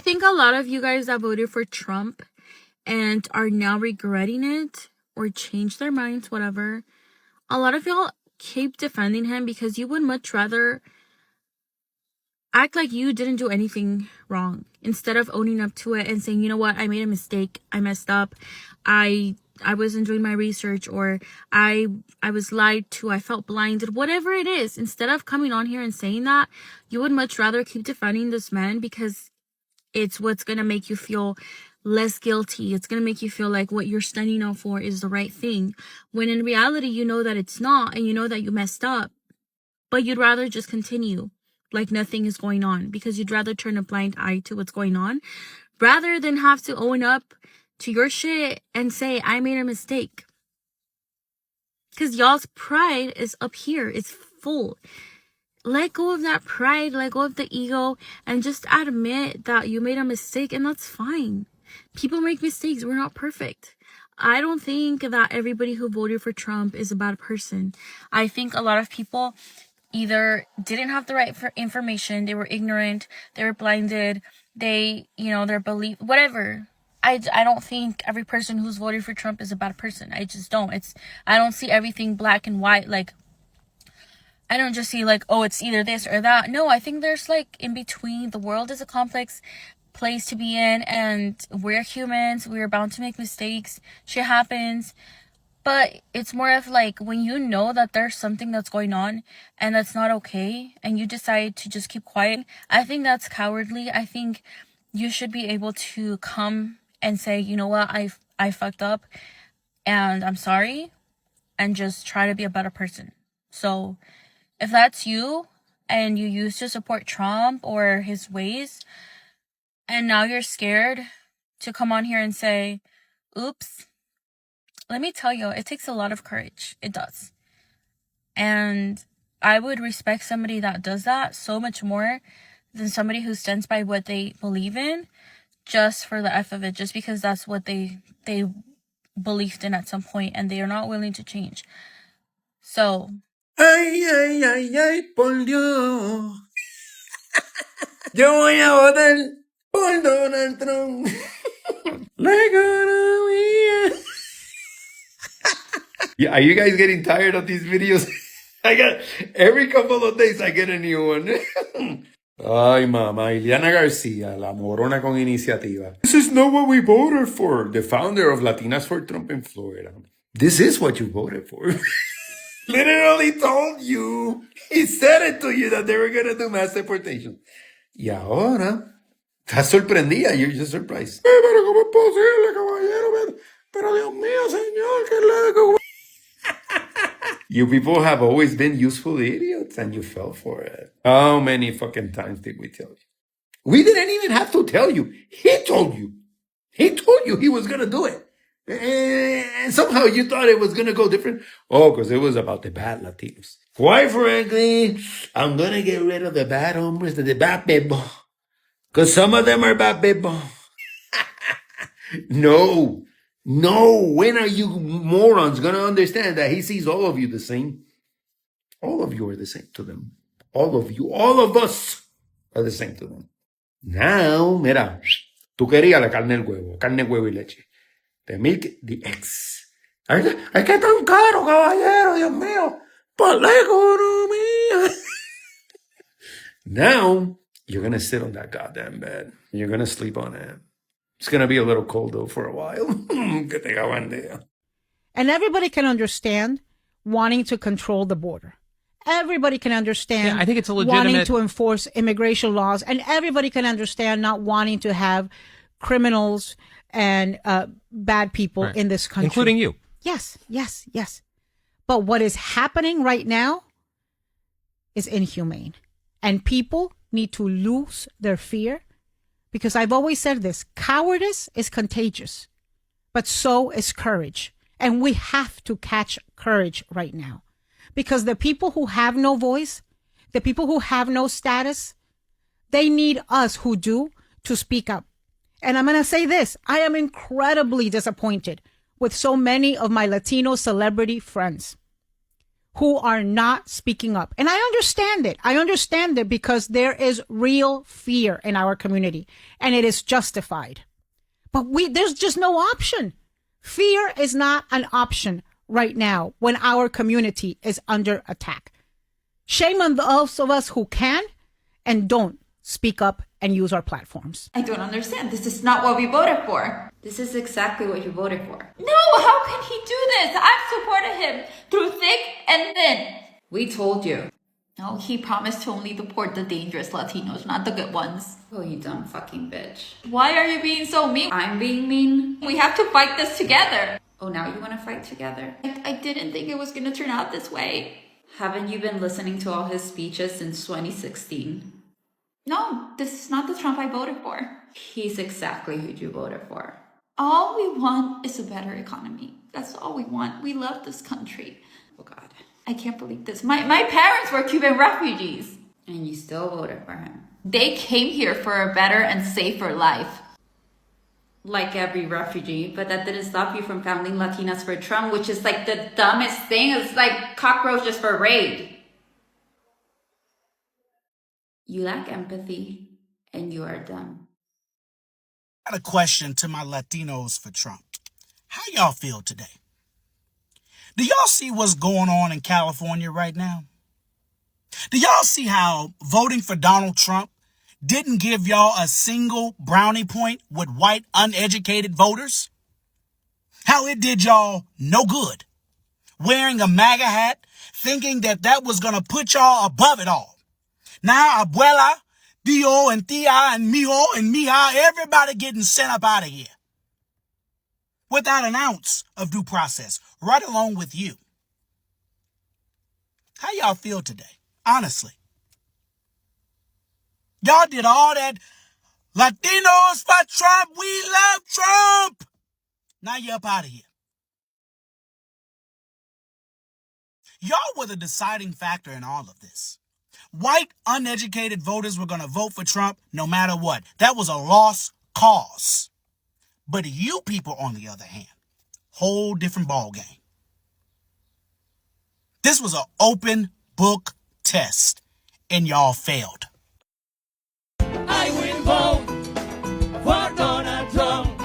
think a lot of you guys that voted for Trump and are now regretting it or changed their minds, whatever, a lot of y'all keep defending him because you would much rather act like you didn't do anything wrong instead of owning up to it and saying, you know what, I made a mistake, I messed up, I wasn't doing my research, or I was lied to, I felt blinded, whatever it is. Instead of coming on here and saying that, you would much rather keep defending this man because it's what's going to make you feel less guilty. It's going to make you feel like what you're standing up for is the right thing. When in reality, you know that it's not, and you know that you messed up. But you'd rather just continue like nothing is going on because you'd rather turn a blind eye to what's going on rather than have to own up to your shit and say, I made a mistake. Because y'all's pride is up here. It's full. Let go of that pride, let go of the ego, and just admit that you made a mistake, and that's fine. People make mistakes. We're not perfect. I don't think that everybody who voted for Trump is a bad person. I think a lot of people either didn't have the right information, they were ignorant, they were blinded, their belief, whatever. I don't think every person who's voted for Trump is a bad person. I just don't. I don't see everything black and white. Like, I don't just see like, oh, it's either this or that. No, I think there's like in between. The world is a complex place to be in, and we're humans. We're bound to make mistakes. Shit happens. But it's more of like when you know that there's something that's going on and that's not okay, and you decide to just keep quiet, I think that's cowardly. I think you should be able to come and say, you know what, I fucked up and I'm sorry, and just try to be a better person. So if that's you and you used to support Trump or his ways, and now you're scared to come on here and say, oops, let me tell you, it takes a lot of courage. It does. And I would respect somebody that does that so much more than somebody who stands by what they believe in just for the F of it, just because that's what they believed in at some point and they are not willing to change. So... Ay, ay, ay, ay, por Dios. Yo voy a votar por Donald Trump. Like yeah, are you guys getting tired of these videos? Every couple of days I get a new one. Ay, mamá, Ileana García, la morona con iniciativa. This is not what we voted for. The founder of Latinas for Trump in Florida. This is what you voted for. Literally told you. He said it to you that they were going to do mass deportation. Y ahora, estás sorprendida. You're just surprised. Pero ¿cómo es posible, caballero? Pero Dios mío, señor, ¿qué loco? You people have always been useful idiots and you fell for it. How many fucking times did we tell you? We didn't even have to tell you. He told you. He told you he was going to do it. And somehow you thought it was going to go different. Oh, because it was about the bad Latinos. Quite frankly, I'm going to get rid of the bad hombres, the bad people. Because some of them are bad people. No. When are you morons going to understand that he sees all of you the same? All of you are the same to them. All of you, all of us are the same to them. Now, mira, tú querías la carne huevo y leche. The milk, the eggs. Ay, qué tan caro, caballero, Dios mío. Por la economía. Now, you're going to sit on that goddamn bed. You're going to sleep on it. It's going to be a little cold, though, for a while. Que tenga buen día. And everybody can understand wanting to control the border. Everybody can understand I think it's a legitimate... wanting to enforce immigration laws. And everybody can understand not wanting to have criminals and bad people in this country. Including you. Yes. But what is happening right now is inhumane. And people need to lose their fear. Because I've always said this, cowardice is contagious. But so is courage. And we have to catch courage right now. Because the people who have no voice, the people who have no status, they need us who do to speak up. And I'm going to say this. I am incredibly disappointed with so many of my Latino celebrity friends who are not speaking up. And I understand it. I understand it because there is real fear in our community and it is justified. But there's just no option. Fear is not an option right now when our community is under attack. Shame on those of us who can and don't speak up and use our platforms. I don't understand. This is not what we voted for. This is exactly what you voted for. No, how can he do this? I've supported him through thick and thin. We told you. No, he promised to only deport the dangerous Latinos, not the good ones. Oh, you dumb fucking bitch. Why are you being so mean? I'm being mean. We have to fight this together. Oh, now you want to fight together? I didn't think it was going to turn out this way. Haven't you been listening to all his speeches since 2016? No, this is not the Trump I voted for. He's exactly who you voted for. All we want is a better economy. That's all we want. We love this country. Oh God, I can't believe this. My parents were Cuban refugees. And you still voted for him. They came here for a better and safer life. Like every refugee, but that didn't stop you from founding Latinas for Trump, which is like the dumbest thing. It's like cockroaches for raid. You lack empathy, and you are dumb. I got a question to my Latinos for Trump. How y'all feel today? Do y'all see what's going on in California right now? Do y'all see how voting for Donald Trump didn't give y'all a single brownie point with white uneducated voters? How it did y'all no good. Wearing a MAGA hat, thinking that was going to put y'all above it all. Now, abuela, Dio, and tia, and mijo, and mija, everybody getting sent up out of here. Without an ounce of due process, right along with you. How y'all feel today? Honestly. Y'all did all that Latinos for Trump, we love Trump. Now you're up out of here. Y'all were the deciding factor in all of this. White, uneducated voters were going to vote for Trump no matter what. That was a lost cause. But you people, on the other hand, whole different ball game. This was an open book test, and y'all failed. I will vote for Donald Trump.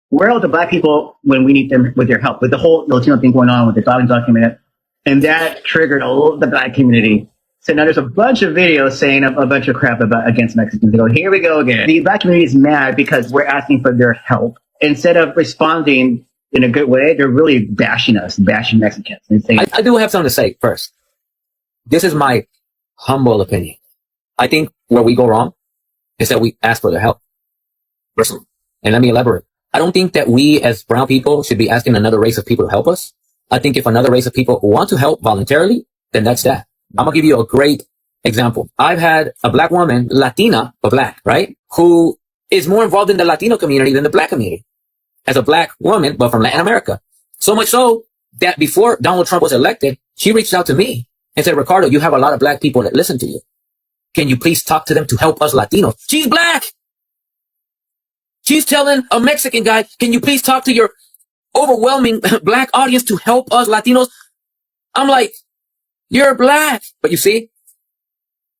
Where are the black people when we need them with their help? With the whole Latino thing going on with the dog document, and that triggered all the black community. So now there's a bunch of videos saying a bunch of crap against Mexicans. They go, here we go again. The black community is mad because we're asking for their help. Instead of responding in a good way, they're really bashing us, bashing Mexicans. And saying, I do have something to say first. This is my humble opinion. I think where we go wrong is that we ask for their help. Personally. And let me elaborate. I don't think that we as brown people should be asking another race of people to help us. I think if another race of people want to help voluntarily, then that's that. I'm going to give you a great example. I've had a black woman, Latina, but black, right? Who is more involved in the Latino community than the black community. As a black woman, but from Latin America. So much so that before Donald Trump was elected, she reached out to me and said, Ricardo, you have a lot of black people that listen to you. Can you please talk to them to help us Latinos? She's black. She's telling a Mexican guy, can you please talk to your overwhelming black audience to help us Latinos? I'm like, you're black. But you see,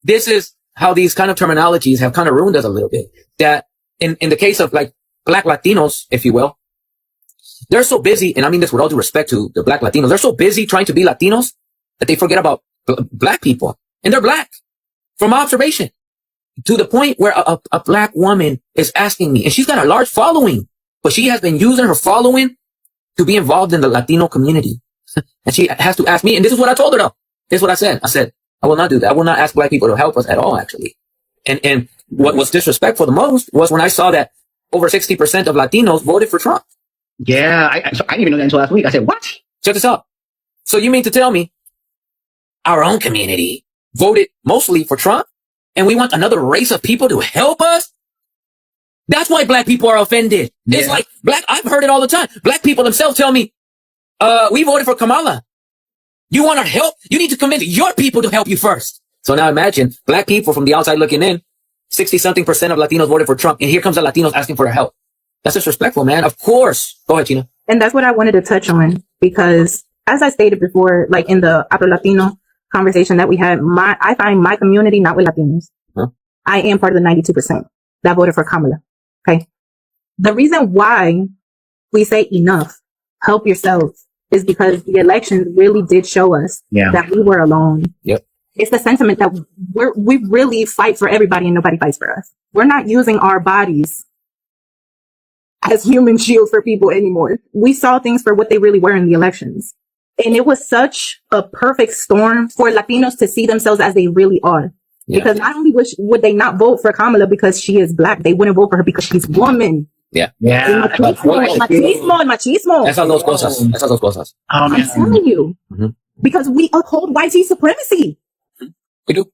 this is how these kind of terminologies have kind of ruined us a little bit. That in the case of like black Latinos, if you will, they're so busy, and I mean this with all due respect to the black Latinos, they're so busy trying to be Latinos that they forget about black people. And they're black. From my observation. To the point where a black woman is asking me, and she's got a large following, but she has been using her following to be involved in the Latino community. And she has to ask me, and this is what I told her though. This is what I said. I said, I will not do that. I will not ask black people to help us at all, actually. And what was disrespectful the most was when I saw that over 60% of Latinos voted for Trump. yeah, I didn't even know that until last week. I said, what? Check this out. So you mean to tell me our own community voted mostly for Trump? And we want another race of people to help us? That's why black people are offended. Yeah. It's like I've heard it all the time. Black people themselves tell me, we voted for Kamala. You want our help? You need to convince your people to help you first. So now imagine black people from the outside looking in, 60-something% of Latinos voted for Trump. And here comes the Latinos asking for their help. That's disrespectful, man. Of course. Go ahead, Tina. And that's what I wanted to touch on, because as I stated before, like in the Afro Latino conversation that we had, I find my community not with Latinos. Huh? I am part of the 92% that voted for Kamala. Okay. The reason why we say enough, help yourselves, is because the elections really did show us that we were alone. Yep. It's the sentiment that we really fight for everybody and nobody fights for us. We're not using our bodies as human shields for people anymore. We saw things for what they really were in the elections. And it was such a perfect storm for Latinos to see themselves as they really are. Yeah. Because not only would they not vote for Kamala because she is black, they wouldn't vote for her because she's woman. Yeah. Yeah. Machismo. Esas dos cosas. I'm telling you. Mm-hmm. Because we uphold white supremacy. We do.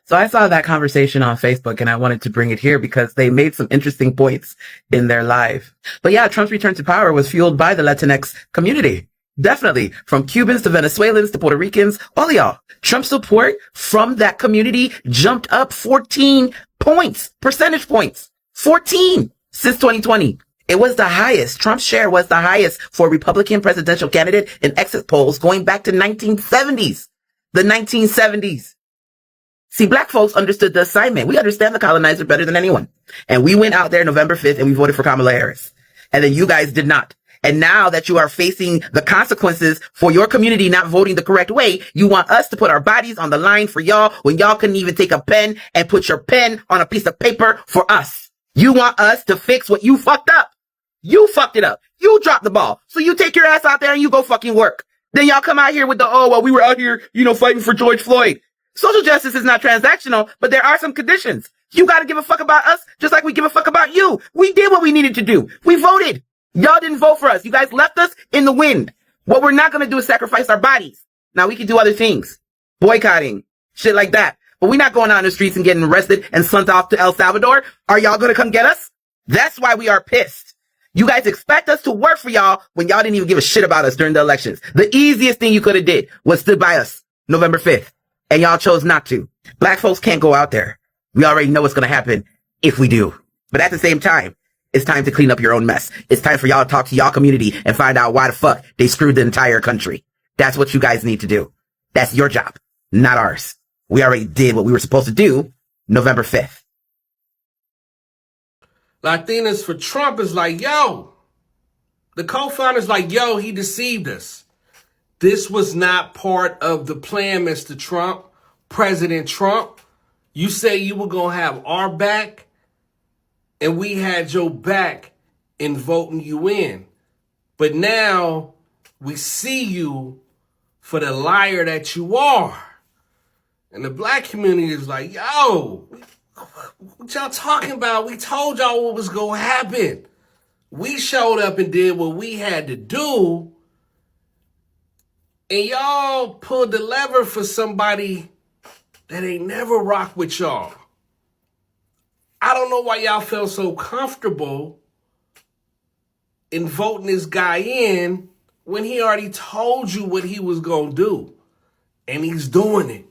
So I saw that conversation on Facebook and I wanted to bring it here because they made some interesting points in their live. But yeah, Trump's return to power was fueled by the Latinx community. Definitely. From Cubans to Venezuelans to Puerto Ricans, all of y'all. Trump's support from that community jumped up 14 percentage points. 14 since 2020. It was the highest. Trump's share was the highest for a Republican presidential candidate in exit polls going back to 1970s. The 1970s. See, black folks understood the assignment. We understand the colonizer better than anyone. And we went out there November 5th and we voted for Kamala Harris. And then you guys did not. And now that you are facing the consequences for your community not voting the correct way, you want us to put our bodies on the line for y'all when y'all couldn't even take a pen and put your pen on a piece of paper for us. You want us to fix what you fucked up. You fucked it up. You dropped the ball. So you take your ass out there and you go fucking work. Then y'all come out here with we were out here, fighting for George Floyd. Social justice is not transactional, but there are some conditions. You gotta give a fuck about us just like we give a fuck about you. We did what we needed to do. We voted. Y'all didn't vote for us. You guys left us in the wind. What we're not gonna do is sacrifice our bodies. Now we can do other things. Boycotting. Shit like that. But we're not going out in the streets and getting arrested and sent off to El Salvador. Are y'all gonna come get us? That's why we are pissed. You guys expect us to work for y'all when y'all didn't even give a shit about us during the elections. The easiest thing you could have did was stood by us November 5th. And y'all chose not to. Black folks can't go out there. We already know what's going to happen if we do. But at the same time, it's time to clean up your own mess. It's time for y'all to talk to y'all community and find out why the fuck they screwed the entire country. That's what you guys need to do. That's your job, not ours. We already did what we were supposed to do November 5th. Latinos for Trump is like, yo. The co-founder's like, yo, he deceived us. This was not part of the plan, Mr. Trump. President Trump, you say you were going to have our back, and we had your back in voting you in. But now we see you for the liar that you are. And the black community is like, yo, what y'all talking about? We told y'all what was going to happen. We showed up and did what we had to do. And y'all pulled the lever for somebody that ain't never rocked with y'all. I don't know why y'all felt so comfortable in voting this guy in when he already told you what he was going to do. And he's doing it.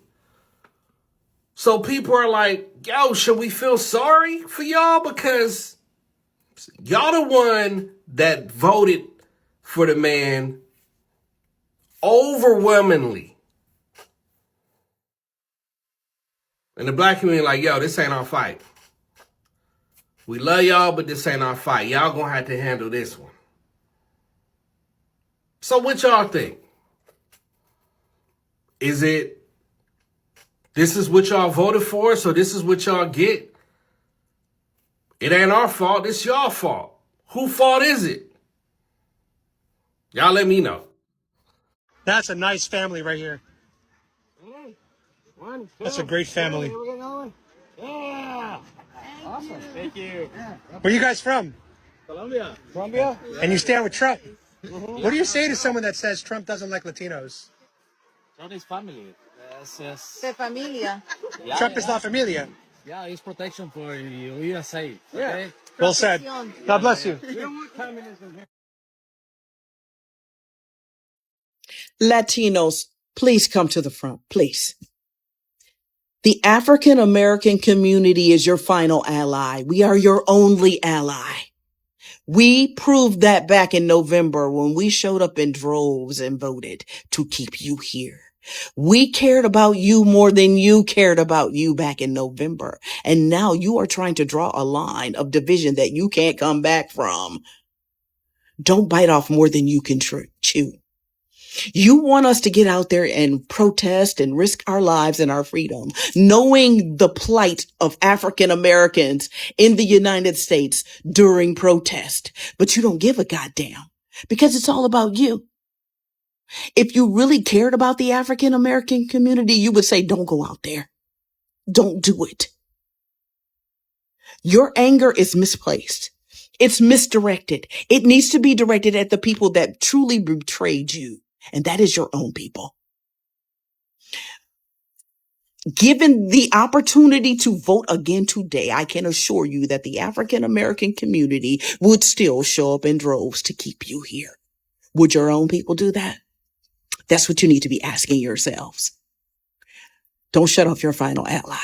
So people are like, yo, should we feel sorry for y'all? Because y'all the one that voted for the man overwhelmingly. And the black community like, yo, this ain't our fight. We love y'all, but this ain't our fight. Y'all gonna have to handle this one. So what y'all think? Is it, this is what y'all voted for, so this is what y'all get? It ain't our fault, it's y'all fault. Whose fault is it? Y'all let me know. That's a nice family right here. That's a great family. Yeah. Awesome. Thank you. Where are you guys from? Colombia. Colombia? And you stand with Trump. What do you say to someone that says Trump doesn't like Latinos? Trump is family. Yes. De familia. Yeah, Trump is not familia. Yeah, it's protection for USA. Yeah. Okay? Well said. God bless you. We don't want communism here. Latinos, please come to the front, please. The African American community is your final ally. We are your only ally. We proved that back in November when we showed up in droves and voted to keep you here. We cared about you more than you cared about you back in November. And now you are trying to draw a line of division that you can't come back from. Don't bite off more than you can chew. You want us to get out there and protest and risk our lives and our freedom, knowing the plight of African Americans in the United States during protest, but you don't give a goddamn because it's all about you. If you really cared about the African American community, you would say, don't go out there. Don't do it. Your anger is misplaced. It's misdirected. It needs to be directed at the people that truly betrayed you. And that is your own people. Given the opportunity to vote again today, I can assure you that the African American community would still show up in droves to keep you here. Would your own people do that? That's what you need to be asking yourselves. Don't shut off your final ally.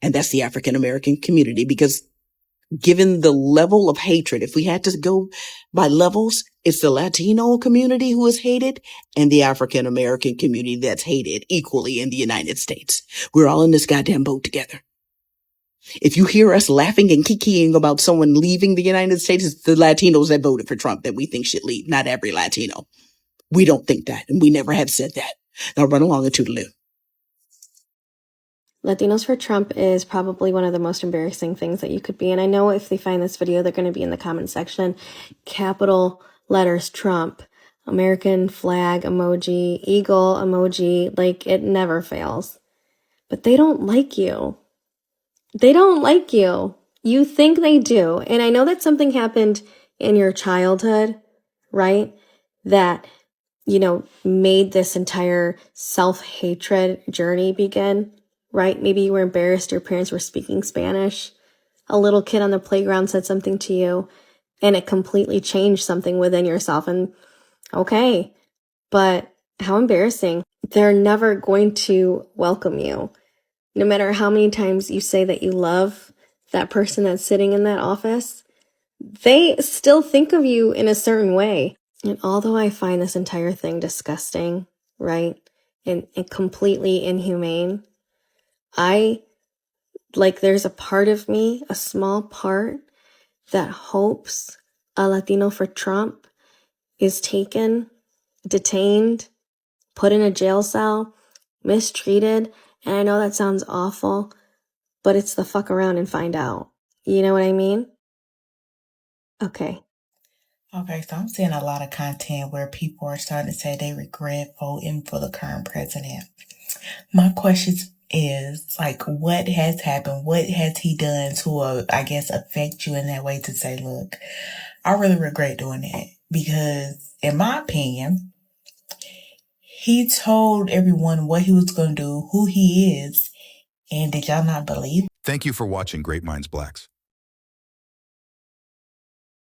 And that's the African American community, because given the level of hatred, if we had to go by levels, it's the Latino community who is hated and the African American community that's hated equally in the United States. We're all in this goddamn boat together. If you hear us laughing and kikiing about someone leaving the United States, it's the Latinos that voted for Trump that we think should leave, not every Latino. We don't think that, and we never have said that. Now run along and toodaloo. Latinos for Trump is probably one of the most embarrassing things that you could be. And I know if they find this video, they're going to be in the comment section. Capital letters Trump, American flag emoji, eagle emoji, like it never fails. But they don't like you. They don't like you. You think they do. And I know that something happened in your childhood, right? That, made this entire self-hatred journey begin. Right? Maybe you were embarrassed your parents were speaking Spanish. A little kid on the playground said something to you and it completely changed something within yourself. And okay, but how embarrassing. They're never going to welcome you. No matter how many times you say that you love that person that's sitting in that office, they still think of you in a certain way. And although I find this entire thing disgusting, right? And completely inhumane, there's a part of me, a small part, that hopes a Latino for Trump is taken, detained, put in a jail cell, mistreated. And I know that sounds awful, but it's the fuck around and find out. You know what I mean? Okay. Okay, so I'm seeing a lot of content where people are starting to say they regret voting for the current president. My question is, what has happened? What has he done to, affect you in that way to say, look, I really regret doing that? Because in my opinion, he told everyone what he was going to do, who he is, and did y'all not believe? Thank you for watching Great Minds Blacks.